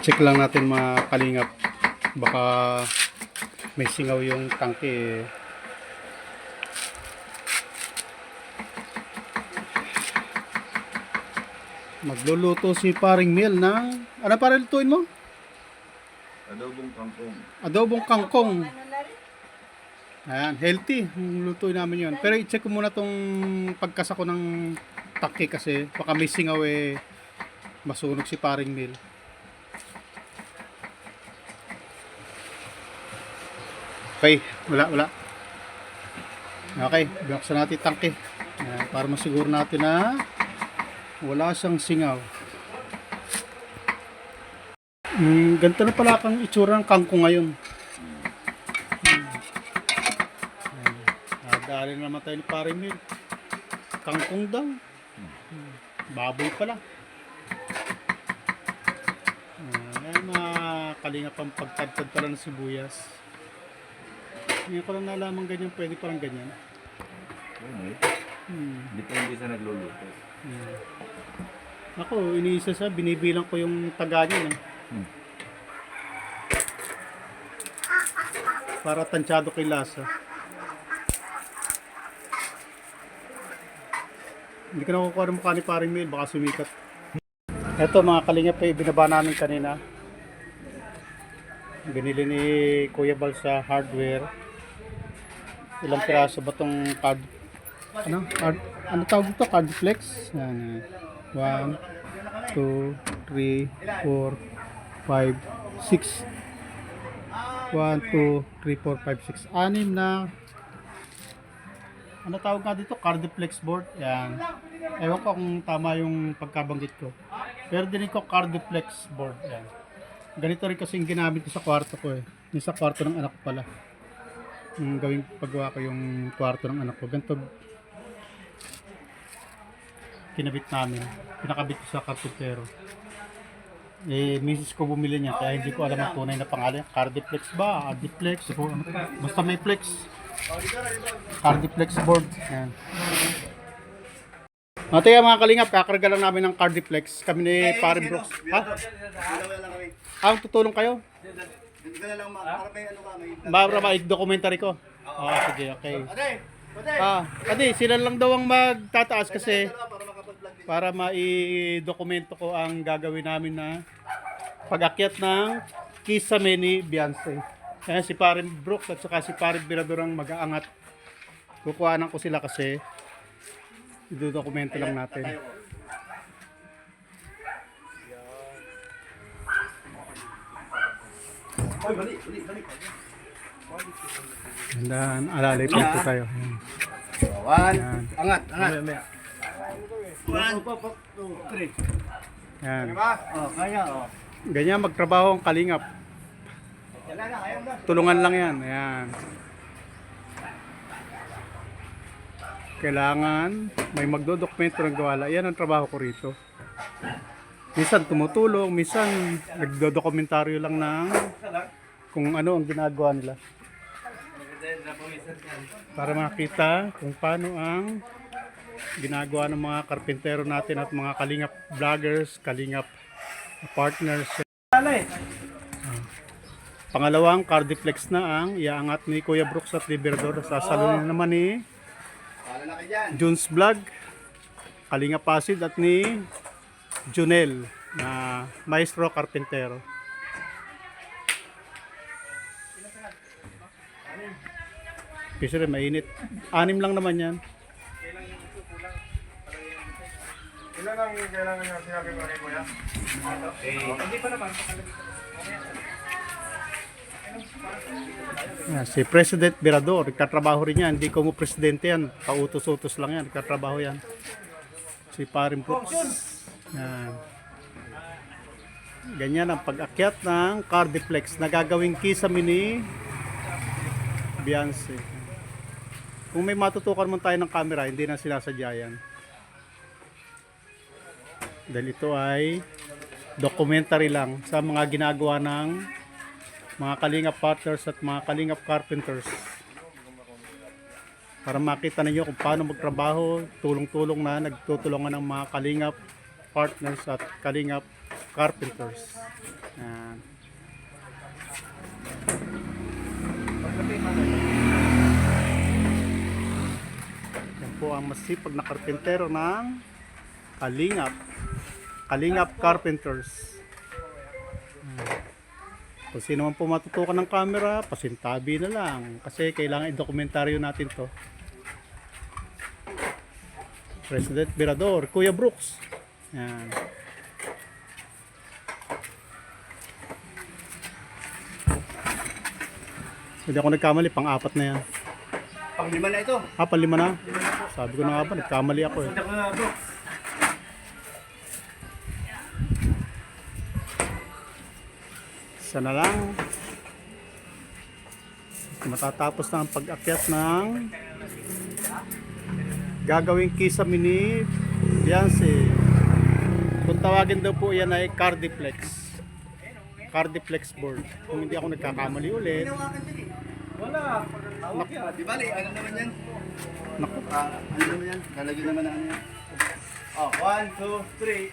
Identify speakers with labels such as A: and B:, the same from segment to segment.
A: Check lang natin mga kalingap. Baka may singaw yung tangke. Magluluto si Paring Mel ng ano para lutuin mo?
B: Adobong kangkong.
A: Adobong kangkong. Ayan, healthy. Lutuin namin yun. Pero i-check ko muna tong pagkasa ko ng tangke kasi baka may singaw masunog si Paring Mel. Okay, wala. Okay, buksan natin tangke. Ayan, para masiguro natin na wala siyang singaw. Ganito na pala kang itsura ng kangkong ngayon. Dahil naman tayo ni Paring Mel. Kangkong daw. Baboy pala. Ayan, mga kalingap ang pagtadtad pala ng sibuyas. Ngayon ko lang nalaman ganyan, pwede parang ganyan.
B: Depende sa nagluluto.
A: Ako, iniisa sa, binibilang ko yung taga niya. Para tansyado kay lasa. Hindi ka nakukuha ng mukha ni Paring Mel, baka sumikat. Eto mga kalingap binaba namin kanina. Binili ni Kuya Bal sa hardware. Ilang piraso ba tong card? Ano tawag ito? Card flex? Yan. 1, 2, 3, 4, 5, 6. 1, 2, 3, 4, 5, 6. 6 na. Ano tawag nga dito? Cardiflex board. Yan. Ewan ko kung tama yung pagkabanggit ko. Pero din ko Cardiflex board. Yan. Ganito rin kasi yung ginamit ko sa kwarto ko Yung sa kwarto ng anak ko pala. Yung gawing paggawa ko yung kwarto ng anak ko. Ganito kinabit namin. Pinakabit ko sa karpintero. Misis ko bumili niya kaya hindi ko alam ang tunay na pangalan. Cardiflex ba? Cardiflex? Basta may flex. Cardiflex board. Yan. Mataya mga kalingap, kakarga lang namin ng Cardiflex. Kami ni Paring Brooks. Ha? Tutulong kayo?
C: Hindi ka na lang para may ano ka, may...
A: Para ma-documentary ko. Sige, okay. Ade, sila lang daw ang magtataas kasi para ma-dokumento ko ang gagawin namin na pag-akyat ng Kisame ni Beyonce. Kaya si Paring Brooks at saka si Paring Birador ang mag-aangat. Kukuhanan ko sila kasi i-dokumento lang natin.
C: Balik.
A: Gandaan, alalay pa ito tayo.
C: One, angat. 1, 2, 3.
A: Yan.
C: Kaya.
A: Ganyan magtrabaho ang kalingap. Tulungan lang yan. Ayan. Kailangan may magdodokumento ng gawala. Yan ang trabaho ko rito. Minsan tumutulong, minsan nagdodokumentaryo lang ng kung ano ang ginagawa nila. Para makita kung paano ang ginagawa ng mga karpintero natin at mga kalingap vloggers, kalingap partners. Pangalawang Cardiflex na ang iaangat ni Kuya Brooks at Liberador. Sasalunin naman ni Junes Vlog, Kalingap Pasid at ni Junel na maestro karpintero. Kasi rin mainit. 6 lang naman yan.
B: Ilan ang kailangan niya sinabi ko kay Kuya? Hindi pa naman.
A: Si President Birador, nagkatrabaho rin yan. Hindi ko mo presidente yan. Pautos-utos lang yan. Nagkatrabaho yan. Si Paring Brooks. Yan. Ganyan ang pag-akyat ng Cardiflex na gagawing Kisame ni Beyonce. Kung may matutukan mo tayo ng camera, hindi na sinasadya yan. Dahil ito ay documentary lang sa mga ginagawa ng mga kalingap partners at mga kalingap carpenters. Para makita ninyo kung paano magtrabaho, tulong-tulong na nagtutulungan ng mga kalingap partners at kalingap Carpenters. Yan. Yan po ang masipag na karpentero ng Kalingap. Kalingap Carpenters. Kung sino man po matutukan ng camera, pasintabi na lang. Kasi kailangan i-dokumentaryo natin to. President Mirador, Kuya Brooks. Yan. Hindi ako nagkamali, pang-apat na yan.
C: Pang-lima na ito.
A: Panlima na. Sabi ko na nga ba, nagkamali ako eh. Isa na lang. Matatapos na ang pag-akyat ng gagawing kisame ni Beyonce. Kung tawagin daw po yan ay Cardiplex. Cardiplex board. Kung hindi ako nagkakamali ulit.
B: Wala.
C: Di bali, ano naman yan?
A: Naku.
C: Ano naman yan? Lalagyan naman ng ano yan. Oh, 1, 2, 3.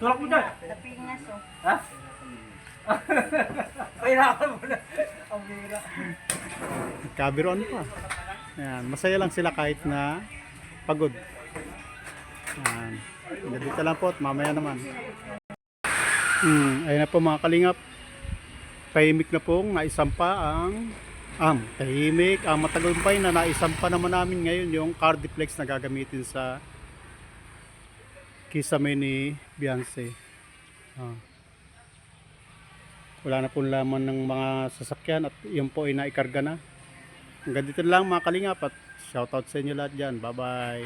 B: Tulak mo dyan.
D: Tapingas oh.
B: Ha? Kailangan mo na. Ang bira.
A: Kabiroon pa. Ayan, masaya lang sila kahit na pagod. Ayan. Dito lang po at mamaya naman. Ayun na po mga kalingap. Tahimik na pong naisampa ang tahimik, ang matagumpay na naisampa naman namin ngayon yung Cardiplex na gagamitin sa kisame ni Beyonce. Wala na pong laman ng mga sasakyan at yun po ay naikarga na. Hanggang dito lang mga kalingap at shoutout sa inyo lahat dyan. Bye bye.